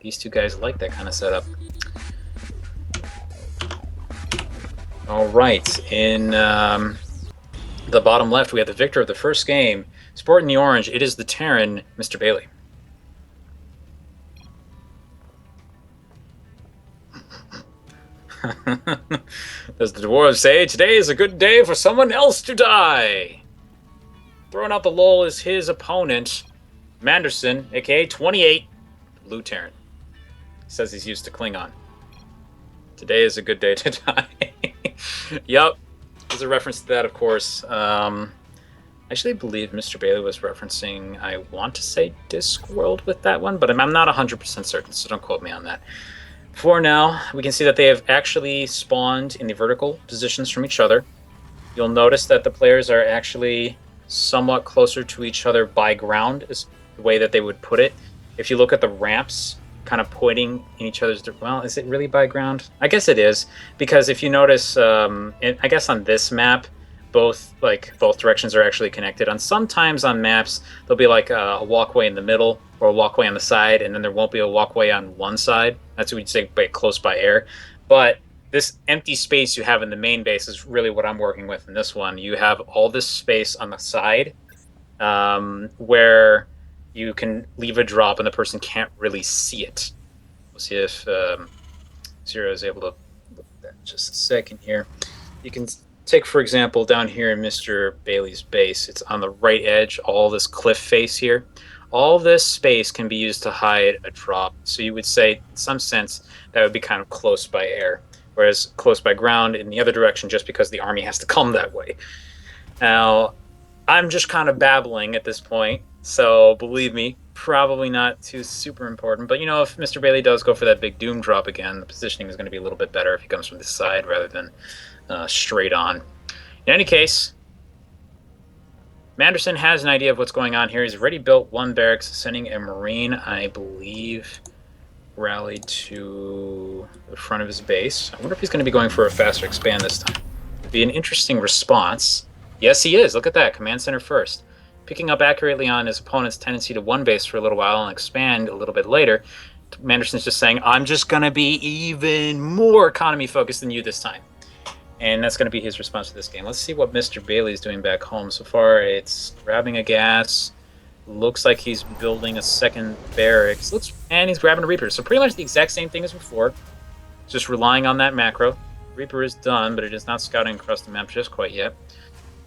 These two guys like that kind of setup. All right, in the bottom left, we have the victor of the first game. Sporting the orange, it is the Terran, MrBailey. As the dwarves say, today is a good day for someone else to die. Throwing out the lull is his opponent, Manderson, aka 28, Blue Terran. Says he's used to Klingon. Today is a good day to die. Yup. There's a reference to that, of course. I actually believe MrBailey was referencing, I want to say Discworld with that one, but I'm not 100% certain, so don't quote me on that. For now, we can see that they have actually spawned in the vertical positions from each other. You'll notice that the players are actually somewhat closer to each other by ground, is the way that they would put it. If you look at the ramps kind of pointing in each other's, well, is it really by ground? I guess it is, because if you notice, I guess on this map, both directions are actually connected. On sometimes on maps, there'll be like a walkway in the middle or a walkway on the side, and then there won't be a walkway on one side. That's what we'd say by close by air. But this empty space you have in the main base is really what I'm working with in this one. You have all this space on the side where you can leave a drop and the person can't really see it. We'll see if Zero is able to look at that in just a second here. You can take, for example, down here in MrBailey's base. It's on the right edge, all this cliff face here. All this space can be used to hide a drop. So you would say, in some sense, that would be kind of close by air. Whereas close by ground in the other direction, just because the army has to come that way. Now, I'm just kind of babbling at this point. So believe me, probably not too super important. But, you know, if MrBailey does go for that big Doom drop again, the positioning is going to be a little bit better if he comes from this side rather than straight on. In any case, Manderson has an idea of what's going on here. He's already built one barracks, sending a Marine, I believe, rallied to the front of his base. I wonder if he's going to be going for a faster expand this time. It'd be an interesting response. Yes, he is. Look at that. Command center first. Picking up accurately on his opponent's tendency to one base for a little while and expand a little bit later. Manderson's just saying, I'm just going to be even more economy focused than you this time. And that's going to be his response to this game. Let's see what MrBailey is doing back home. So far, it's grabbing a gas. Looks like he's building a second barracks. And he's grabbing a Reaper. So pretty much the exact same thing as before. Just relying on that macro. Reaper is done, but it is not scouting across the map just quite yet.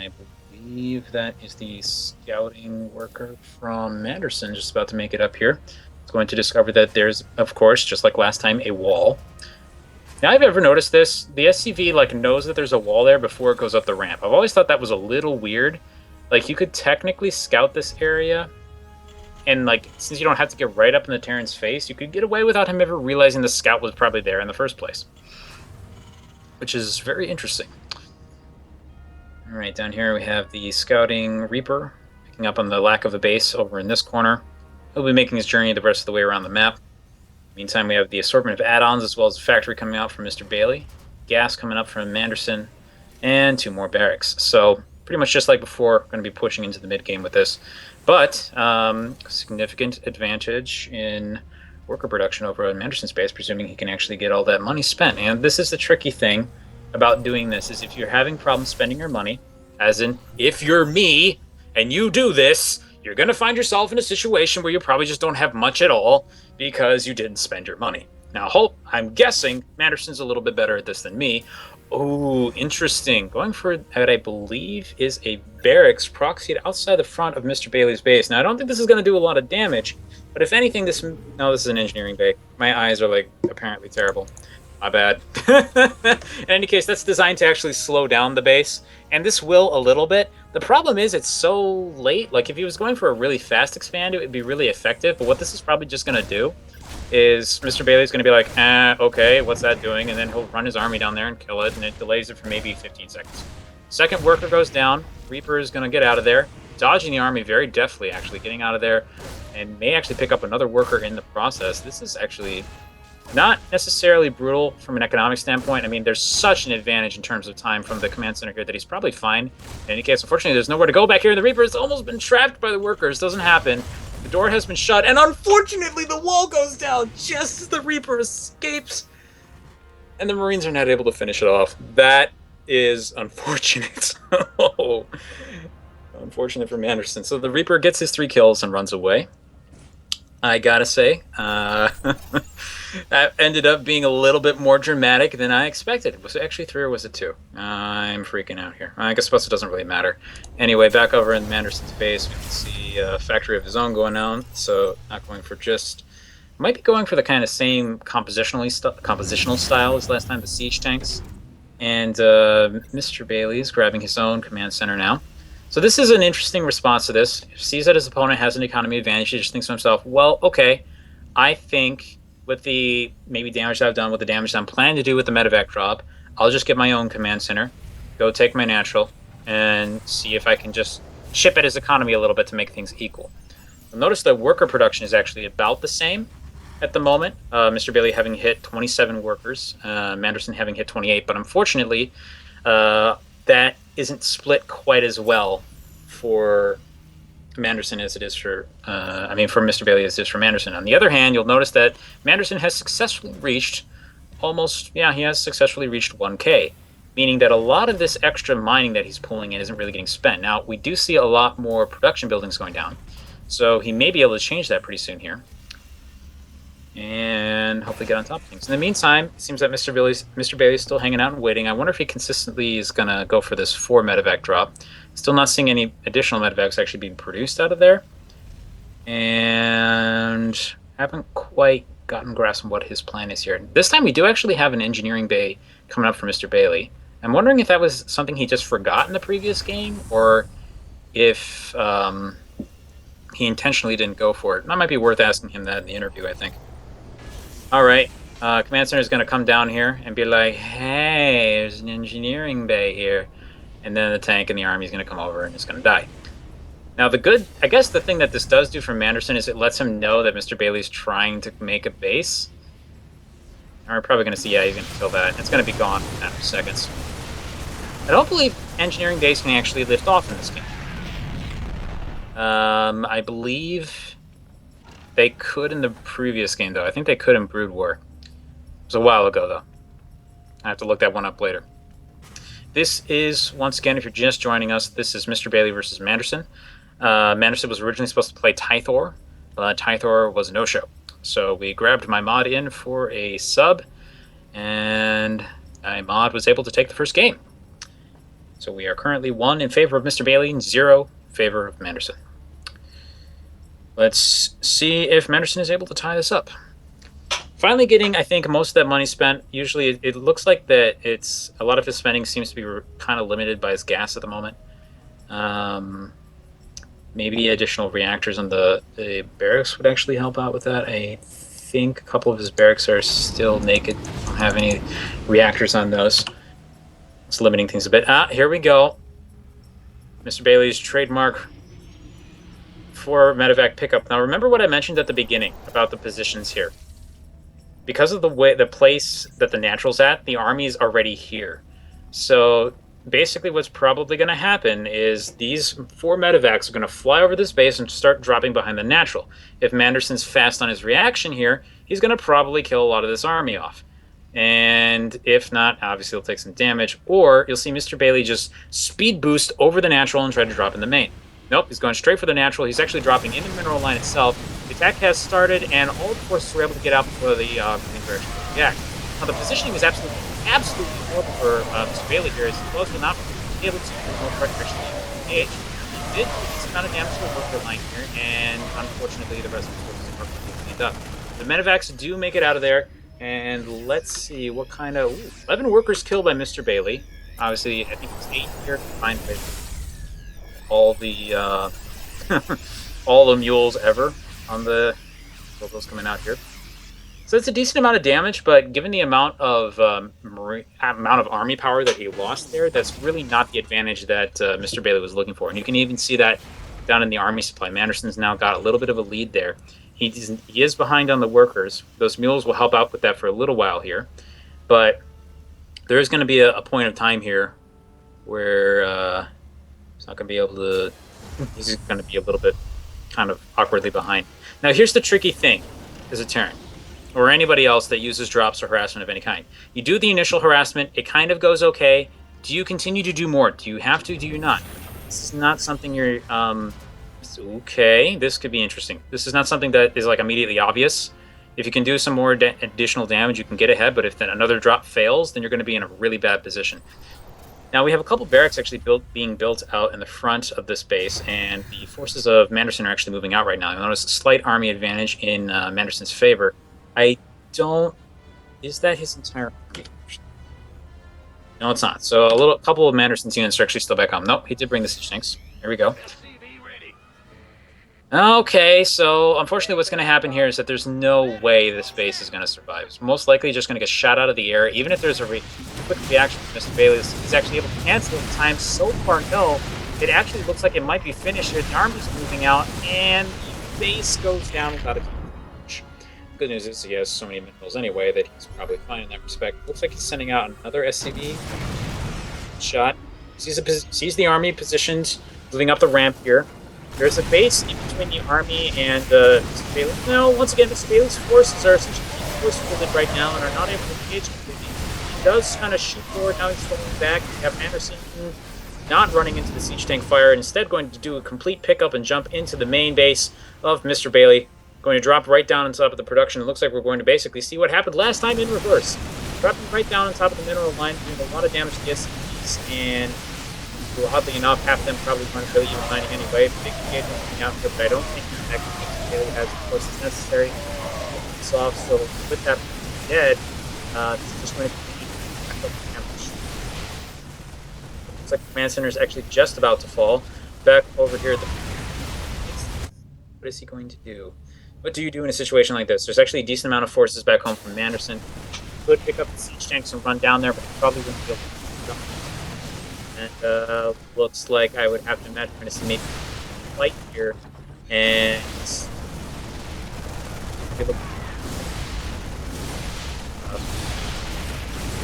I believe that is the scouting worker from Manderson just about to make it up here. It's going to discover that there's, of course, just like last time, a wall. Now, I've ever noticed this. The SCV knows that there's a wall there before it goes up the ramp. I've always thought that was a little weird. You could technically scout this area, and since you don't have to get right up in the Terran's face, you could get away without him ever realizing the scout was probably there in the first place, which is very interesting. All right, down here we have the scouting Reaper picking up on the lack of a base over in this corner. He'll be making his journey the rest of the way around the map. Meantime, we have the assortment of add-ons as well as the factory coming out from MrBailey, gas coming up from Manderson, and 2 more barracks. So pretty much just like before, going to be pushing into the mid-game with this. But significant advantage in worker production over at Manderson's base, presuming he can actually get all that money spent. And this is the tricky thing about doing this, is if you're having problems spending your money, as in, if you're me and you do this, you're going to find yourself in a situation where you probably just don't have much at all because you didn't spend your money. Now, I'm guessing Manderson's a little bit better at this than me. Oh, interesting. Going for what I believe is a barracks proxied outside the front of MrBailey's base. Now, I don't think this is going to do a lot of damage, but if anything, this is an engineering bay. My eyes are apparently terrible. My bad. In any case, that's designed to actually slow down the base, and this will a little bit. The problem is it's so late. If he was going for a really fast expand, it would be really effective, but what this is probably just going to do is MrBailey's going to be like, okay, what's that doing? And then he'll run his army down there and kill it, and it delays it for maybe 15 seconds. Second worker goes down. Reaper is going to get out of there, dodging the army very deftly, actually, getting out of there, and may actually pick up another worker in the process. This is actually not necessarily brutal from an economic standpoint. I mean, there's such an advantage in terms of time from the command center here that he's probably fine. In any case, unfortunately, there's nowhere to go back here. The Reaper has almost been trapped by the workers. Doesn't happen. door has been shut, and unfortunately the wall goes down just as the Reaper escapes, and the Marines are not able to finish it off. That is unfortunate. Oh, unfortunate for Manderson. So the Reaper gets his 3 kills and runs away. I gotta say, that ended up being a little bit more dramatic than I expected. Was it actually 3 or was it 2? I'm freaking out here. I guess it doesn't really matter. Anyway, back over in Manderson's base, we can see a factory of his own going on. So not going for just... Might be going for the kind of same compositional style as last time, the siege tanks. And MrBailey is grabbing his own command center now. So this is an interesting response to this. He sees that his opponent has an economy advantage. He just thinks to himself, well, okay, I think with the maybe damage that I've done, with the damage that I'm planning to do with the medevac drop, I'll just get my own command center, go take my natural, and see if I can just chip at his economy a little bit to make things equal. You'll notice that worker production is actually about the same at the moment. MrBailey having hit 27 workers, Manderson having hit 28, but unfortunately, that isn't split quite as well for Manderson as it is for, for MrBailey as it is for Manderson. On the other hand, you'll notice that Manderson has successfully reached he has successfully reached 1K, meaning that a lot of this extra mining that he's pulling in isn't really getting spent. Now, we do see a lot more production buildings going down, so he may be able to change that pretty soon here, and hopefully get on top of things. In the meantime, it seems that MrBailey is still hanging out and waiting. I wonder if he consistently is going to go for this 4 medevac drop. Still not seeing any additional medevacs actually being produced out of there, and haven't quite gotten grasp on what his plan is here. This time we do actually have an engineering bay coming up for MrBailey. I'm wondering if that was something he just forgot in the previous game, or if he intentionally didn't go for it. That might be worth asking him that in the interview, I think. All right, command center is going to come down here and be like, hey, there's an engineering bay here. And then the tank and the army is going to come over and it's going to die. Now, I guess the thing that this does do for Manderson is it lets him know that MrBailey's trying to make a base. And we're probably going to see, yeah, he's going to kill that. It's going to be gone after seconds. I don't believe engineering bays can actually lift off in this game. I believe they could in the previous game, though. I think they could in Brood War. It was a while ago, though. I have to look that one up later. This is, once again, if you're just joining us, this is MrBailey versus Manderson. Manderson was originally supposed to play Tythor, but Tythor was a no-show. So we grabbed my mod in for a sub, and my mod was able to take the first game. So we are currently 1 in favor of MrBailey and 0 in favor of Manderson. Let's see if Manderson is able to tie this up. Finally getting, I think, most of that money spent. Usually it looks like that a lot of his spending seems to be kind of limited by his gas at the moment. Maybe additional reactors on the barracks would actually help out with that. I think a couple of his barracks are still naked. Don't have any reactors on those. It's limiting things a bit. Here we go. MrBailey's trademark for medevac pickup. Now remember what I mentioned at the beginning about the positions here. Because of the place that the natural's at, the army's already here. So basically what's probably going to happen is these 4 medevacs are going to fly over this base and start dropping behind the natural. If Manderson's fast on his reaction here, he's going to probably kill a lot of this army off. And if not, obviously he'll take some damage, or you'll see MrBailey just speed boost over the natural and try to drop in the main. Nope, he's going straight for the natural. He's actually dropping in the mineral line itself. The attack has started, and all the forces were able to get out before the main direction of the attack. Now, the positioning is absolutely horrible for MrBailey here, as close to not able to more direction engage. He did some amount of damage to the worker line here, and unfortunately, the rest of the forces are completely cleaned up. The medevacs do make it out of there, and let's see what kind of... 11 workers killed by MrBailey. Obviously, I think it's 8 here combined with all the all the mules ever on the those coming out here. So it's a decent amount of damage, but given the amount of army power that he lost there, that's really not the advantage that MrBailey was looking for. And you can even see that down in the army supply. Manderson's now got a little bit of a lead there. He is behind on the workers. Those mules will help out with that for a little while here, but there is going to be a point of time here where he's not going to be able to. He's going to be a little bit kind of awkwardly behind. Now, here's the tricky thing as a Terran, or anybody else that uses drops or harassment of any kind. You do the initial harassment, it kind of goes okay. Do you continue to do more? Do you have to? Do you not? This is not something you're. Okay, this could be interesting. This is not something that is like immediately obvious. If you can do some more additional damage, you can get ahead. But if then another drop fails, then you're going to be in a really bad position. Now we have a couple barracks actually being built out in the front of this base, and the forces of Manderson are actually moving out right now. You'll notice a slight army advantage in Manderson's favor. I don't. Is that his entire army? No, it's not. So a couple of Manderson's units are actually still back home. Nope, he did bring the siege tanks. There we go. Okay, so unfortunately what's going to happen here is that there's no way this base is going to survive. It's most likely just going to get shot out of the air. Even if there's a quick reaction from MrBailey, he's actually able to cancel in time. So far, no. It actually looks like it might be finished here. The army's moving out, and the base goes down without a huge. Good news is he has so many minerals anyway that he's probably fine in that respect. Looks like he's sending out another SCV shot. Sees the army positioned, moving up the ramp here. There's a base in between the army and Mr. Bailey. No, once again, Mr. Bailey's forces are essentially force-fielded right now and are not able to engage completely. He does kind of shoot forward, now he's falling back. You have Manderson not running into the siege tank fire, instead going to do a complete pickup and jump into the main base of Mr. Bailey. Going to drop right down on top of the production. It looks like we're going to basically see what happened last time in reverse. Dropping right down on top of the mineral line, doing a lot of damage to the SCVs, and oddly enough, half of them probably weren't really even mining anyway. Big engagement coming out here, but I don't think that Bailey has the forces necessary to get this off. So with that dead, this is just going to be damage. Looks like the command center is actually just about to fall. Back over here, what is he going to do? What do you do in a situation like this? There's actually a decent amount of forces back home from Manderson. Could pick up the siege tanks and run down there, but probably wouldn't be able to do and looks like I would have to imagine we're going to see maybe a fight here, and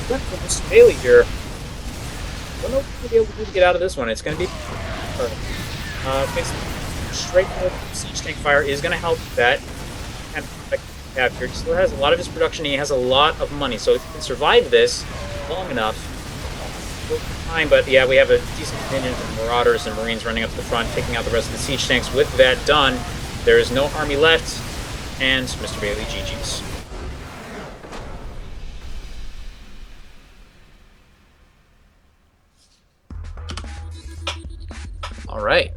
Mr. Bailey here. I don't know what we'll be able to do to get out of this one. It's going to be basically straightforward siege tank fire is going to help that kind of capture. He still has a lot of his production. He has a lot of money, so if he can survive this long enough. Time, but yeah, we have a decent contingent of Marauders and Marines running up to the front, taking out the rest of the siege tanks. With that done, there is no army left, and Mr. Bailey GG's. All right.